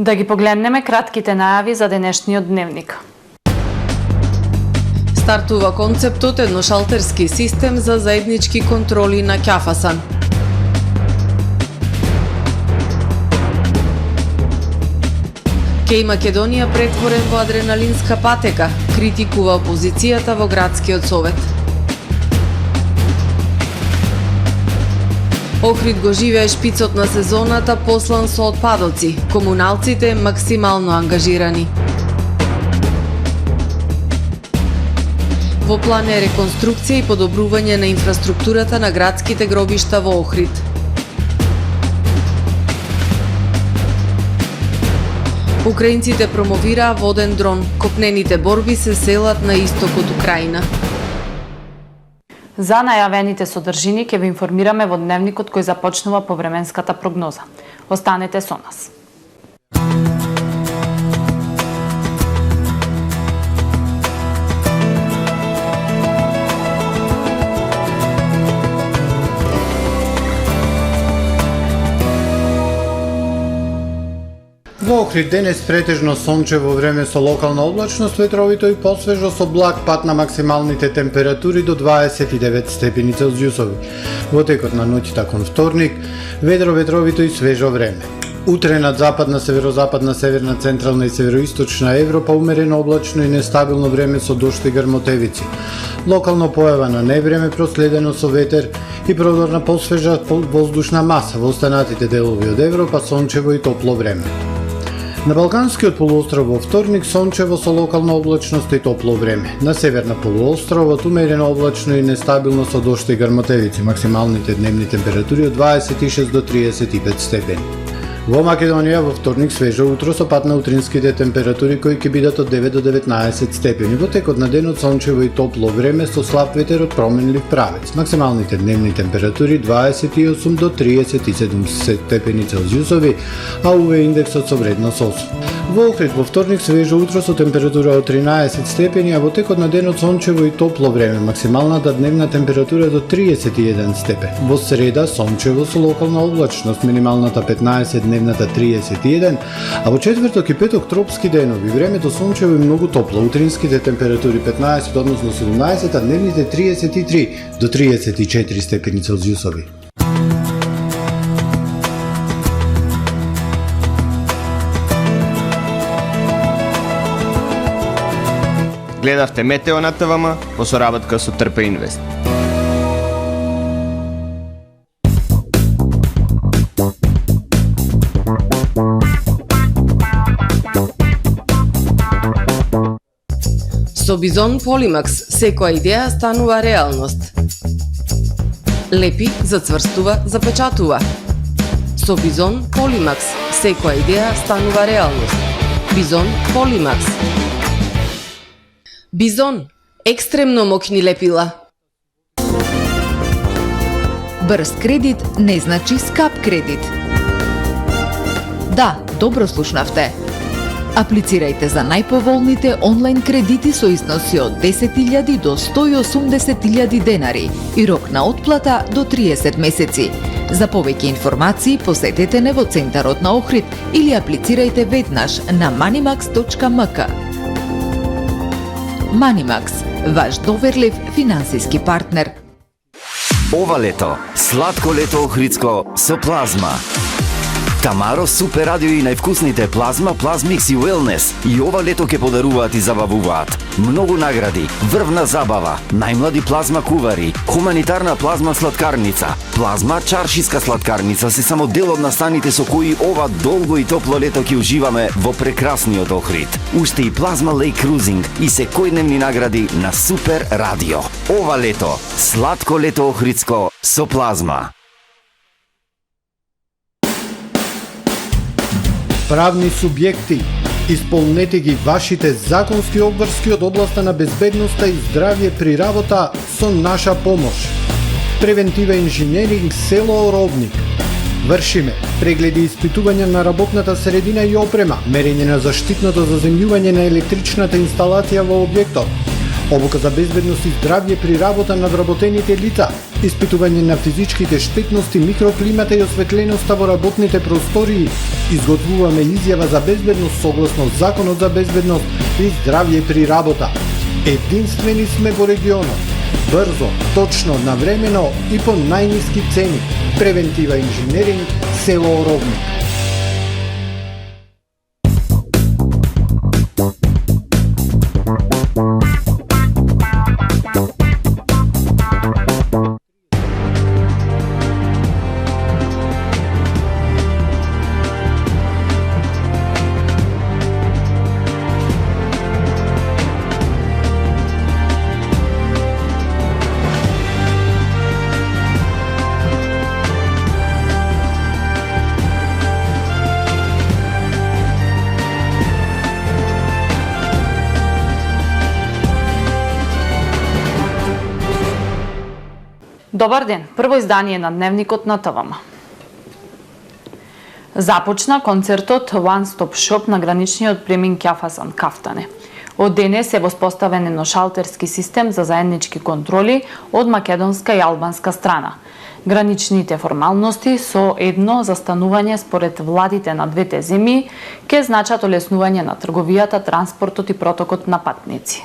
Да ги погледнеме кратките најави за денешниот дневник. Стартува концептот едношалтерски систем за заеднички контроли на ќафасан. Кеј Македонија претворен во адреналинска патека, критикува опозицијата во градскиот совет. Охрид го живее шпицот на сезоната послан со отпадоци, комуналците максимално ангажирани. Во план е реконструкција и подобрување на инфраструктурата на градските гробишта во Охрид. Украинците промовираа воден дрон. Копнените борби се селат на исток од Украина. За најавените содржини ќе ви информираме во дневникот кој започнува по временската прогноза. Останете со нас. Во Охрид денес претежно сончево време со локална облачност, ветровито и посвежо со благ пад на максималните температури до 29 степени Целзиусови. Во текот на ноќта кон вторник, ветровито и свежо време. Утре над западна, северозападна, северна, централна и североисточна Европа умерено облачно и нестабилно време со дожд и грмотевици. Локално појава на невреме проследено со ветер и продорна посвежа воздушна маса во останатите делови од Европа, сончево и топло време. На Балканскиот полуостров во вторник сончево со локална облачност и топло време. На северна полуостровот умерено облачно и нестабилно со дожд и грмотевици, максималните дневни температури од 26 до 35 степени. Во Македонија во вторник свежо утро со пад на утринските температури кои ќе бидат од 9 до 19 степени. Во текот на денот сончево и топло време со слаб ветер од променлив правец. Максималните дневни температури 28 до 37 степени Целзиусови, а УВ индексот со вредност 8. Во Охрид во вторник свежо утро со температура од 13 степени, а во текот на денот сончево и топло време. Максималната дневна температура до 31 степен. Во среда сончево со локална облачност, минималната 15, дневната 31, а во четврток и петок тропски денови. Времето сончево и многу топло. Утринските температури 15 односно 17, а дневните 33 до 34 степени Целзиусови. Гледавте Метео на ТВМ во соработка со Трпе Инвест. Со Бизон Полимакс секоја идеја станува реалност. Лепи, зацврстува, запечатува. Со Бизон Полимакс секоја идеја станува реалност. Бизон Полимакс. Бизон, екстремно мокни лепила. Брз кредит не значи скап кредит. Да, добро слушнавте. Аплицирајте за најповолните онлайн кредити со износи од 10.000 до 180.000 денари и рок на отплата до 30 месеци. За повеќе информации посетете не во центарот на Охрид или аплицирајте веднаш на manimax.mk. Manimax, ваш доверлив финансиски партнер. Ова лето, сладко лето охридско со Плазма. Тамаро Супер Радио и највкусните Плазма, Плазмикс и Уелнес и ова лето ќе подаруваат и забавуваат. Многу награди, врвна забава, најмлади Плазма кувари, хуманитарна Плазма сладкарница, Плазма чаршиска сладкарница се само дел од настаните со кои ова долго и топло лето ќе уживаме во прекрасниот Охрид. Уште и Плазма Лейк Крузинг и секојдневни награди на Супер Радио. Ова лето, сладко лето охридско со Плазма. Правни субјекти, исполнете ги вашите законски обврски од областа на безбедноста и здравје при работа со наша помош. Превентива инженеринг село Оробник. Вршиме прегледи и испитување на работната средина и опрема, мерење на заштитното заземјување на електричната инсталација во објектот, обука за безбедност и здравје при работа на вработените лица, испитување на физичките штетности, микроклимата и осветленоста во работните простории. Изготвуваме изјава за безбедност согласно Законот за безбедност и здравје при работа. Единствени сме во регионот. Брзо, точно, навремено и по најниски цени. Превентива инженеринг, село Оровник. Добар ден, прво издание на Дневникот на ТВМ. Започна концертот One Stop Shop на граничниот премин Ќафасан Кафтане. Од денес е воспоставен едношалтерски систем за заеднички контроли од македонска и албанска страна. Граничните формалности со едно застанување според владите на двете земји ќе значат олеснување на трговијата, транспортот и протокот на патници.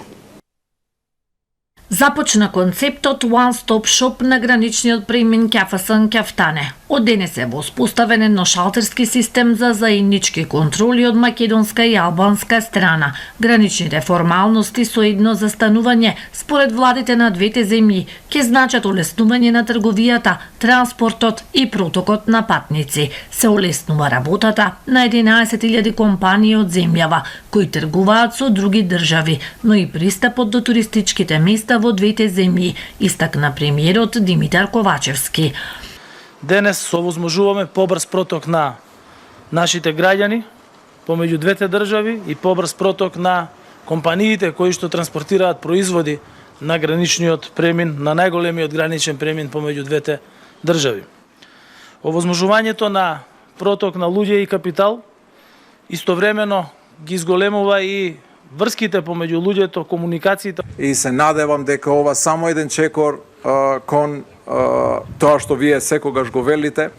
Започна концептот One Stop Shop на граничниот премин Ќафасан Кафтане. Од денес е воспоставен едношалтерски систем за заеднички контроли од македонска и албанска страна. Граничните формалности со едно застанување според владите на двете земји ќе значат олеснување на трговијата, транспортот и протокот на патници. Се олеснува работата на 11.000 компании од земјава кои тргуваат со други држави, но и пристапот до туристичките места во двете земји, истакна премиерот Димитар Ковачевски. Денес овозможуваме побрз проток на нашите граѓани помеѓу двете држави и побрз проток на компаниите кои што транспортираат производи на граничниот премин, на најголемиот граничен премин помеѓу двете држави. Овозможувањето на проток на луѓе и капитал истовремено ги изголемува и врските помеѓу луѓето, комуникациите. И се надевам дека ова само еден чекор кон тоа што вие секогаш го велите,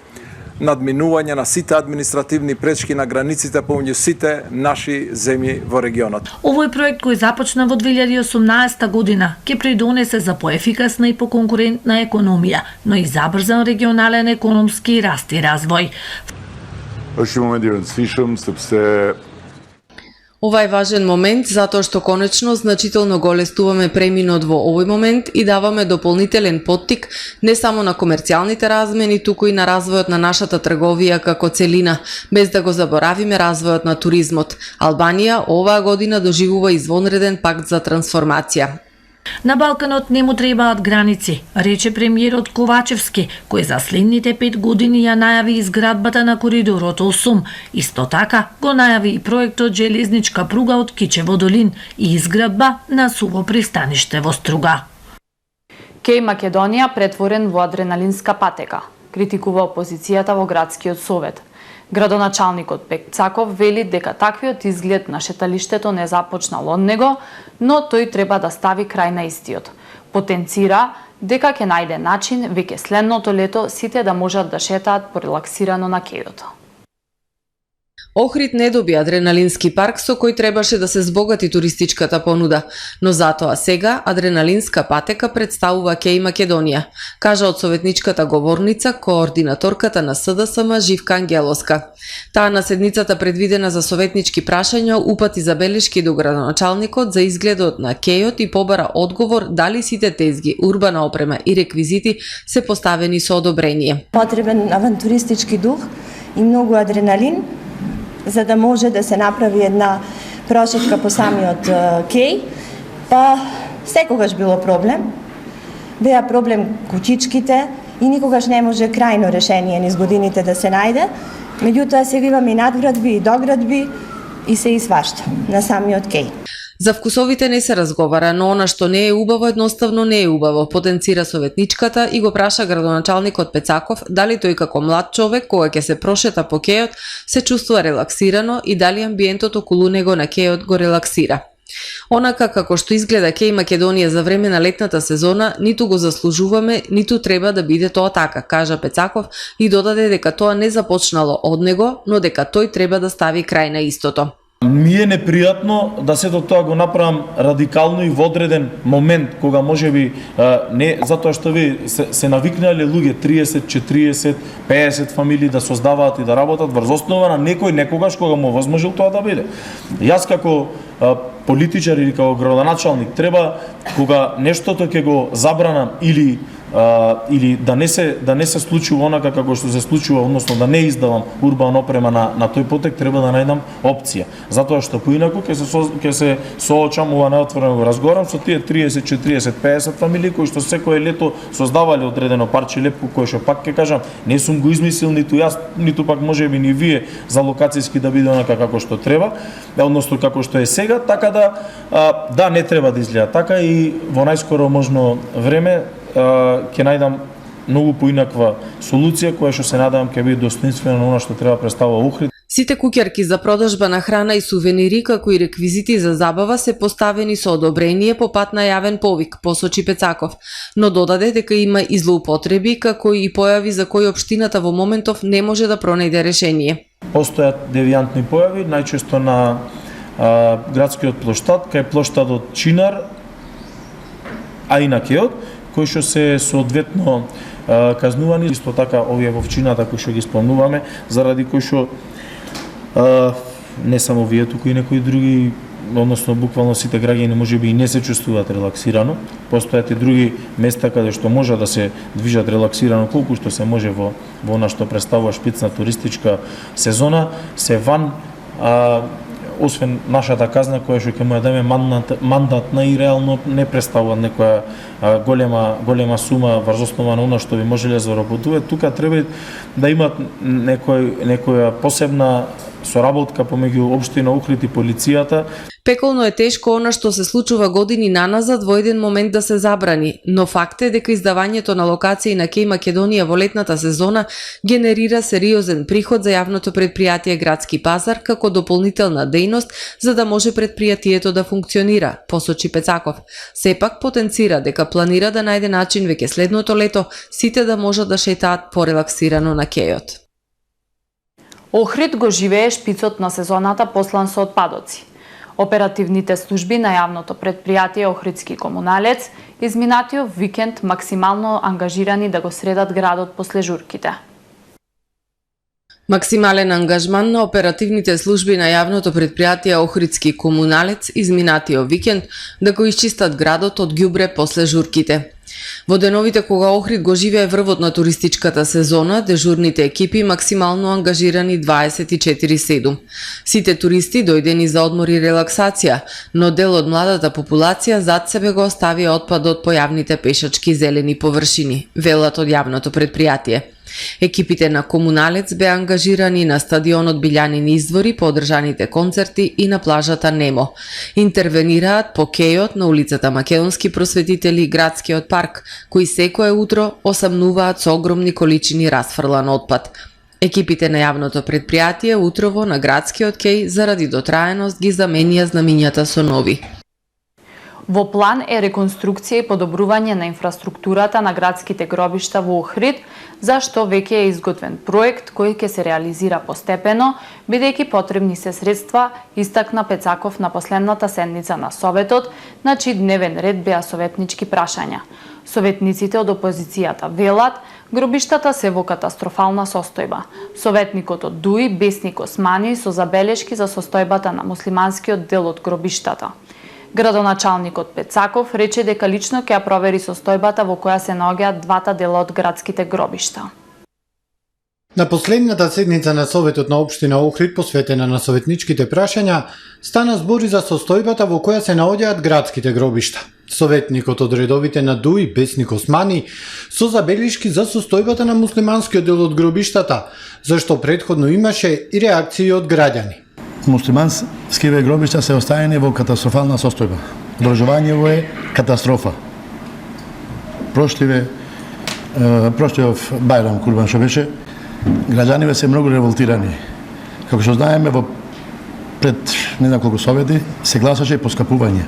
надминување на сите административни пречки на границите помеѓу сите наши земји во регионот. Овој проект кој започна во 2018 година ќе придонесе за поефикасна и поконкурентна економија, но и забрзан регионален економски раст и развој. Ова е важен момент затоа што конечно значително го олестуваме преминот во овој момент и даваме дополнителен поттик не само на комерцијалните размени, туку и на развојот на нашата трговија како целина, без да го заборавиме развојот на туризмот. Албанија оваа година доживува извонреден пакт за трансформација. На Балканот не му требаат граници, рече премиерот Ковачевски, кој за следните 5 години ја најави изградбата на коридорот 8. Исто така го најави и проектот железничка пруга од Кичево до Лин и изградба на суво пристаниште во Струга. Кеј Македонија претворен во адреналинска патека, критикува опозицијата во градскиот совет. Градоначалникот Пецаков вели дека таквиот изглед на шеталиштето не започнал од него, но тој треба да стави крај на истиот. Потенцира дека ќе најде начин веќе следното лето сите да можат да шетаат порелаксирано на кејот. Охрид не доби адреналински парк со кој требаше да се збогати туристичката понуда, но затоа сега адреналинска патека представува Кеј Македонија, кажа од советничката говорница координаторката на СДСМ Живка Ангелоска. Таа на седницата предвидена за советнички прашања упати забелешки до градоначалникот за изгледот на кејот и побара одговор дали сите тезги, урбана опрема и реквизити се поставени со одобрение. Потребен авантуристички дух и многу адреналин за да може да се направи една прошетка по самиот кеј, па секогаш било проблем. Беа проблем кучичките и никогаш не може крајно решение низ годините да се најде. Меѓутоа сега имаме и надградби и доградби и се свашта на самиот кеј. За вкусовите не се разговара, но она што не е убаво едноставно не е убаво, потенцира советничката и го праша градоначалникот Пецаков дали тој како млад човек кога ќе се прошета по кејот се чувствува релаксирано и дали амбиентот околу него на кејот го релаксира. Онака како што изгледа Кеј Македонија за време на летната сезона, ниту го заслужуваме, ниту треба да биде тоа така, кажа Пецаков и додаде дека тоа не започнало од него, но дека тој треба да стави крај на истото. Ми е непријатно да сето тоа го направам радикално и во одреден момент, кога можеби не затоа што ви се навикнале луѓе 30, 40, 50 фамилии да создаваат и да работат врз основа на некој некогаш кога му возможил тоа да биде. Јас како политичар или како градоначалник треба кога нештото ќе го забранам или да не се случува онака како што се случува, односно да не издавам урбан опрема на тој потек, треба да најдам опција. Затоа што поинаку ќе се соочам, ова неотворено го разговарам со тие 30, 40, 50 фамилии кои што секое лето создавале одредено парче лепко, кој што пак ќе кажам, не сум го измислил ниту јас, ниту пак можеби ни вие за локацијски да биде онака како што треба, односно како што е сега, така да не треба да изгледа така и во најскоро можно време ќе најдам многу поинаква солуција која што се надевам ќе биде достоинствена на она што треба представува Охрид. Сите куќарки за продажба на храна и сувенири, како и реквизити за забава се поставени со одобрение по пат на јавен повик, посочи Пецаков, но додаде дека има и злоупотреби, како и појави за кои општината во моментов не може да пронајде решение. Постојат девијантни појави, најчесто на градскиот плоштад, кај плоштадот Чинар, а и на Кеот, кои што се соодветно казнувани, исто така овие во вчината кои што ги спомнуваме, заради кои што не само вие, туку и некои други, односно буквално сите граѓани можеби и не се чувствуваат релаксирано. Постојат и други места каде што може да се движат релаксирано колку што се може во она што представува шпицна туристичка сезона, се ван освен нашата казна која што ќе му ја дадеме мандатна и реално не представува некоја голема сума врз основа на она што би можеле да заработуваат, тука треба да имат некоја посебна соработка помеѓу општина Охрид и полицијата. Пеколно е тешко она што се случува години наназад во еден момент да се забрани, но факт е дека издавањето на локации на Кеј Македонија во летната сезона генерира сериозен приход за јавното предпријатие Градски пазар како дополнителна дејност за да може предпријатието да функционира, посочи Пецаков. Сепак потенцира дека планира да најде начин веќе следното лето сите да можат да шетаат порелаксирано на Кејот. Охрид го живее шпицот на сезоната послан со отпадоци. Оперативните служби на јавното предпријатие Охридски комуналец изминатиот викенд максимално ангажирани да го средат градот после журките. Максимален ангажман на оперативните служби на јавното предпријатие Охридски комуналец изминатиот викенд да го исчистат градот од ѓубре после журките. Во деновите кога Охрид го живее врвот на туристичката сезона, дежурните екипи максимално ангажирани 24/7. Сите туристи дојдени за одмор и релаксација, но дел од младата популација зад себе го оставија отпадот по јавните пешачки зелени површини, велат од јавното предпријатие. Екипите на комуналец беа ангажирани на стадионот Билјанин извори по одржаните концерти и на плажата Немо. Интервенираат по Кејот на улицата Македонски просветители и Градскиот парк, кои секое утро осамнуваат со огромни количини расфрлан отпад. Екипите на јавното предпријатие утрово на Градскиот кеј заради дотраеност ги заменија знамињата со нови. Во план е реконструкција и подобрување на инфраструктурата на градските гробишта во Охрид, за што веќе е изготвен проект кој ќе се реализира постепено, бидејќи потребни се средства, истакна Пецаков на последната седница на Советот, на чиј дневен ред беа советнички прашања. Советниците од опозицијата велат, гробиштата се во катастрофална состојба. Советникот од ДУИ, Бесник Османи, со забелешки за состојбата на муслиманскиот дел од гробиштата. Градоначалникот Пецаков рече дека лично ќе ја провери состојбата во која се наоѓаат двата дела од градските гробишта. На последната седница на Советот на општина Охрид, посветена на советничките прашања, стана збори за состојбата во која се наоѓаат градските гробишта. Советникот од редовите на ДУИ, Бесник Османи, со забелишки за состојбата на муслиманскиот дел од гробиштата, зашто претходно имаше и реакции од граѓани. Муслиманскиве гробишта се оставени во катастрофална состојба. Одржувањето е катастрофа. Прошлиот Бајрам Курбан што беше, граѓаниве се многу револтирани. Како што знаеме, во пред не знам колку совети се гласаше поскапување.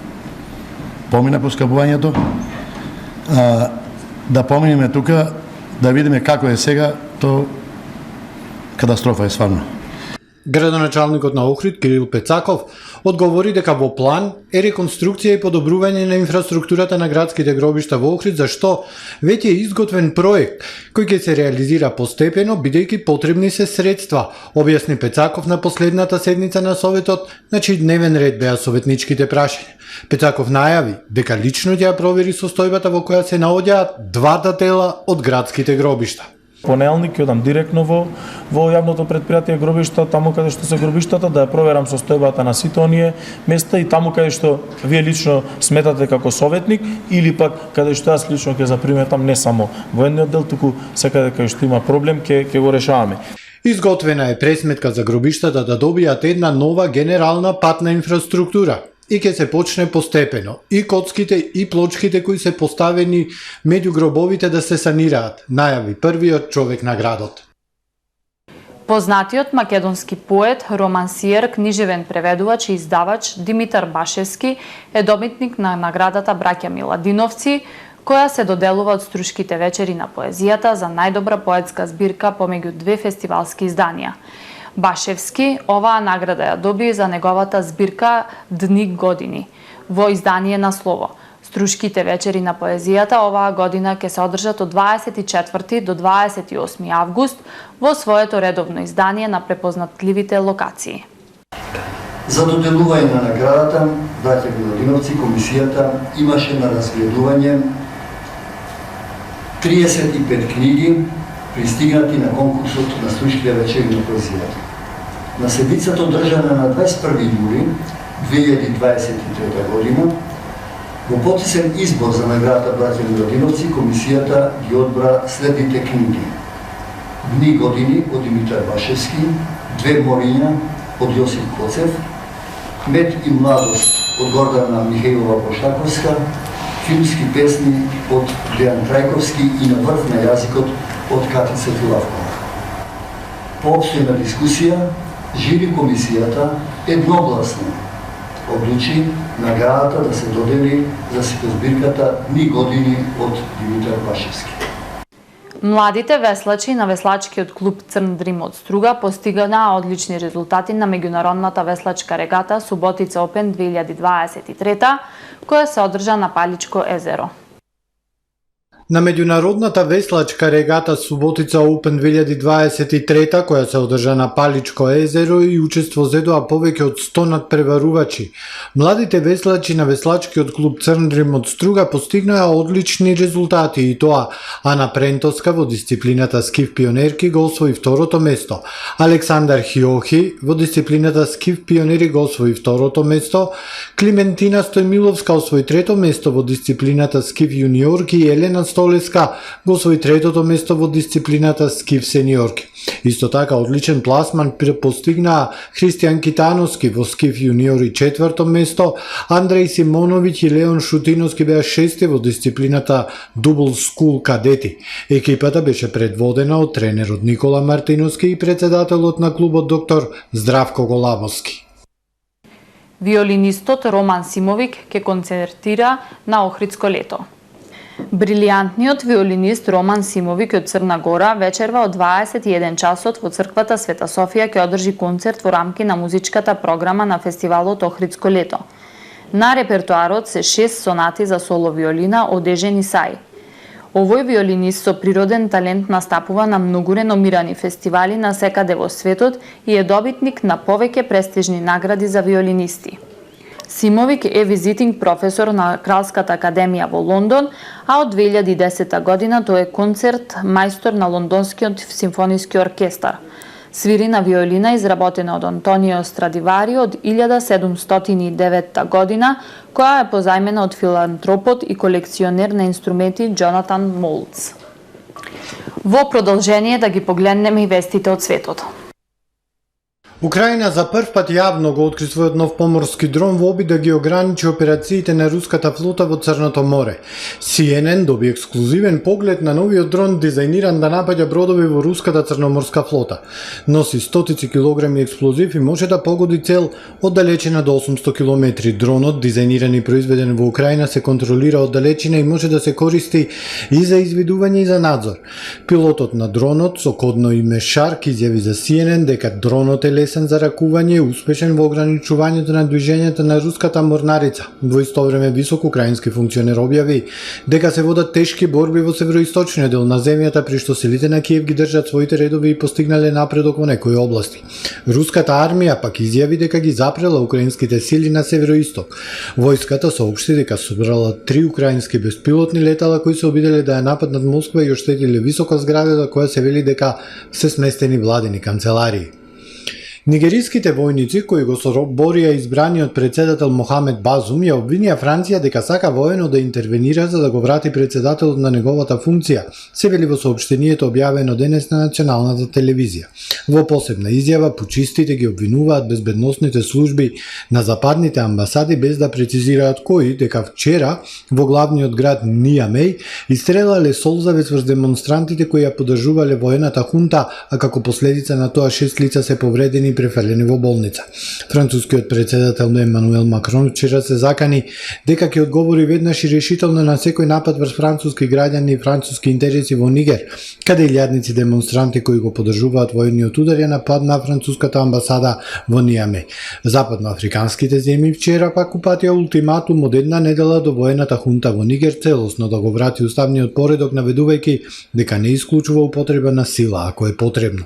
Помина поскапувањето, да поминиме тука, да видиме како е сега, то катастрофа е стварно. Градоначалникот на Охрид Кирил Пецаков одговори дека во план е реконструкција и подобрување на инфраструктурата на градските гробишта во Охрид, за што веќе е изготвен проект кој ќе се реализира постепено, бидејќи потребни се средства, објасни Пецаков на последната седница на Советот, на чиј дневен ред беа советничките прашања. Пецаков најави дека лично ќе ја провери состојбата во која се наоѓаат двата дела од градските гробишта. Понеделник ќе одам директно во јавното претпријатие гробишта, таму каде што се гробиштата, да ја проверам состојбата на сите оние места и таму каде што вие лично сметате како советник или пак каде што јас лично ќе заприметам не само военниот дел, туку секаде каде што има проблем ќе го решаваме. Изготвена е пресметка за гробиштата да добијат една нова генерална патна инфраструктура и ќе се почне постепено. И коцките и плочките кои се поставени меѓу гробовите да се санираат, најави првиот човек на градот. Познатиот македонски поет, романсиер, книжевен преведувач и издавач Димитар Башевски е добитник на наградата Браќа Миладиновци, која се доделува од Струшките вечери на поезијата за најдобра поетска збирка помеѓу две фестивалски изданија. Башевски оваа награда ја доби за неговата збирка Дни години во издание на Слово. Струшките вечери на поезијата оваа година ќе се одржат од 24 до 28 август во своето редовно издание на препознатливите локации. За доделување на наградата Браќа Миладиновци комисијата имаше на разгледување 35 книги пристигнати на конкурсот на Струшките вечери на поезијата. На седницата одржана на 21 јули 2023 година, во потисен избор за наградата Браќа Миладиновци, комисијата ги одбра следните книги: Дни години од Димитар Башевски, Две мориња од Јосип Коцев, Мед и младост од Гордана Михаилова Боштаковска, Филмски песни од Дејан Трајковски и На врв на јазикот од Катица Филавкова. По обстојна дискусија, жири комисијата едногласно одлучи наградата да се додели за збирката Дни години од Димитар Башевски. Младите веслачи на веслачкиот клуб Црн Дрим од Струга постигнаа одлични резултати на меѓународната веслачка регата Суботица Опен 2023, која се одржа на Паличко езеро. На меѓународната веслачка регата Суботица Open 2023, која се одржа на Паличко езеро и учество зедоа повеќе од 100 надпреварувачи, младите веслачи на веслачкиот клуб Црн Дрим од Струга постигнаа одлични резултати и тоа Ана Прентоска во дисциплината скиф пионерки го освои второто место, Александар Хиохи во дисциплината скиф пионери го освои второто место, Климентина Стојмиловска освои трето место во дисциплината скиф јуниорки и Елена Столеска го освои третото место во дисциплината скиф сениорки. Исто така одличен пласман постигнаа Христијан Китановски во скиф јуниори четврто место, Андреј Симоновиќ и Леон Шутиновски беа шести во дисциплината Дубл Скул кадети. Екипата беше предводена од тренерот Никола Мартиновски и председателот на клубот доктор Здравко Голабовски. Виолинистот Роман Симовик ќе концертира на Охридско лето. Брилијантниот виолинист Роман Симовик од Црна Гора вечерва од 21 часот во црквата Света Софија ќе одржи концерт во рамки на музичката програма на фестивалот Охридско лето. На репертоарот се 6 сонати за соло виолина од Ежен Исај. Овој виолинист со природен талент настапува на многу реномирани фестивали на секаде во светот и е добитник на повеќе престижни награди за виолинисти. Симовик е визитинг професор на Кралската академија во Лондон, а од 2010 година тој е концерт мајстор на Лондонскиот симфониски оркестар. Свири на виолина изработена од Антонио Страдивари од 1709 година, која е позајмена од филантропот и колекционер на инструменти Джонатан Молц. Во продолжение да ги погледнеме и вестите од светот. Украина за прв пат јавно го откри својот нов поморски дрон во обид да ги ограничи операциите на руската флота во Црното море. CNN доби ексклузивен поглед на новиот дрон дизајниран да напаѓа бродови во руската црноморска флота. Носи стотици килограми експлозив и може да погоди цел од далечина до 800 километри. Дронот, дизајниран и произведен во Украина, се контролира од далечина и може да се користи и за извидување и за надзор. Пилотот на дронот со кодно име Shark изјави за CNN дека дронот е лесен за ракување и успешен во ограничувањето на движењето на руската морнарица. Во исто време висок украински функционер објави дека се водат тешки борби во североисточниот дел на земјата, при што силите на Киев ги држат своите редови и постигнале напредок во некои области. Руската армија пак изјави дека ги запрела украинските сили на североисток. Војската соопшти дека собрала 3 украински беспилотни летала кои се обиделе да ја нападнат Москва и оштетиле висока зграда за која се вели дека се сместени владени канцеларии. Нигериските војници кои го соборија избраниот председател Мохамед Базум ја обвинија Франција дека сака воено да интервенира за да го врати председателот на неговата функција, се вели во соопштението објавено денес на националната телевизија. Во посебна изјава пучистите ги обвинуваат безбедносните служби на западните амбасади без да прецизираат кои, дека вчера во главниот град Нијамеј истрелале солзавец врз демонстрантите кои ја поддржувале воената хунта, а како последица на тоа 6 лица се повредени и префрлени во болница. Францускиот председател Емануел Макрон вчера се закани дека ќе одговори веднаш и решително на секој напад врз француски граѓани и француски интереси во Нигер, каде илјадници демонстранти кои го поддржуваат воениот удар ја нападна француската амбасада во Нијаме. Западноафриканските земји вчера пак упатија ултиматум од една недела до воената хунта во Нигер целосно да го врати уставниот поредок, наведувајќи дека не исклучува употреба на сила ако е потребно.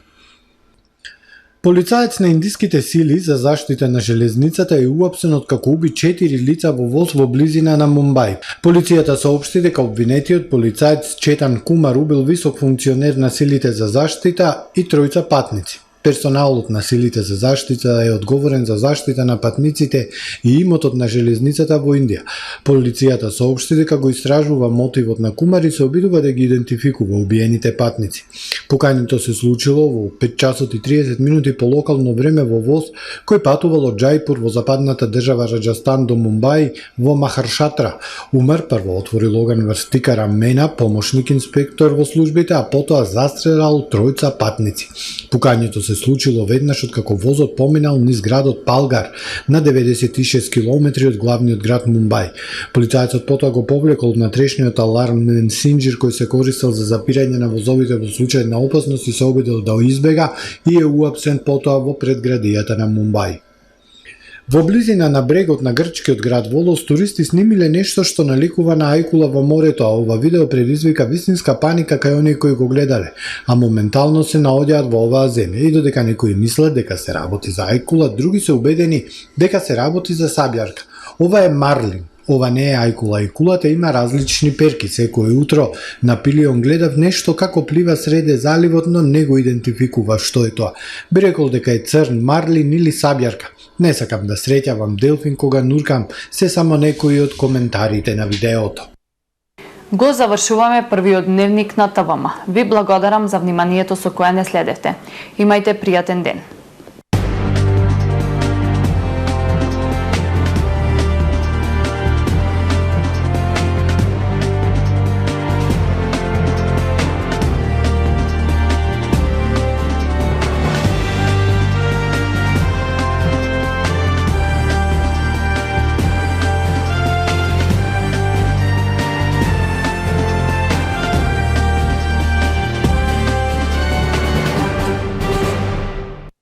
Полицаец на индиските сили за заштита на железницата е уапсен откако уби 4 лица во воз во близина на Мумбај. Полицијата соопшти дека обвинетиот полицаец Четан Кумар убил висок функционер на силите за заштита и тројца патници. Персоналот на силите за заштита е одговорен за заштита на патниците и имотот на железницата во Индија. Полицијата соопшти дека го истражува мотивот на Кумар и се обидува да ги идентификува убиените патници. Покањето се случило во 5 часот и 30 минути по локално време во воз кој патувал од Џајпур во западната држава Раџастан до Мумбај во Махаршатра. Умар прво отворил оган врз Тикара Мена, помошник инспектор во службите, а потоа застрелал тројца патници. Покањето се случило веднаш откако возот поминал низ градот Палгар на 96 километри од главниот град Мумбај. Полицајцот потоа го повлекол внатрешниот алармен синџир кој се користел за запирање на возовите во случај на опасност и се обидел да избега и е уапсен потоа во предградијата на Мумбај. Во близина на брегот на грчкиот град Волос туристи снимиле нешто што наликува на ајкула во морето, а ова видео предизвика вистинска паника кај оние кои го гледале, а моментално се наоѓаат во оваа земја и додека некои мислат дека се работи за ајкула, други се убедени дека се работи за сабјарка. Ова е марлин. Ова не е ајкула. Ајкулата има различни перки. Секој утро на Пилион гледав нешто како плива среде заливот, но не го идентификува што е тоа. Би рекол дека е црн марлин или сабјарка. Не сакам да среќавам делфин кога нуркам, се само некои од коментарите на видеото. Го завршуваме првиот дневник на ТВМ. Ви благодарам за вниманието со кое не следевте. Имајте пријатен ден.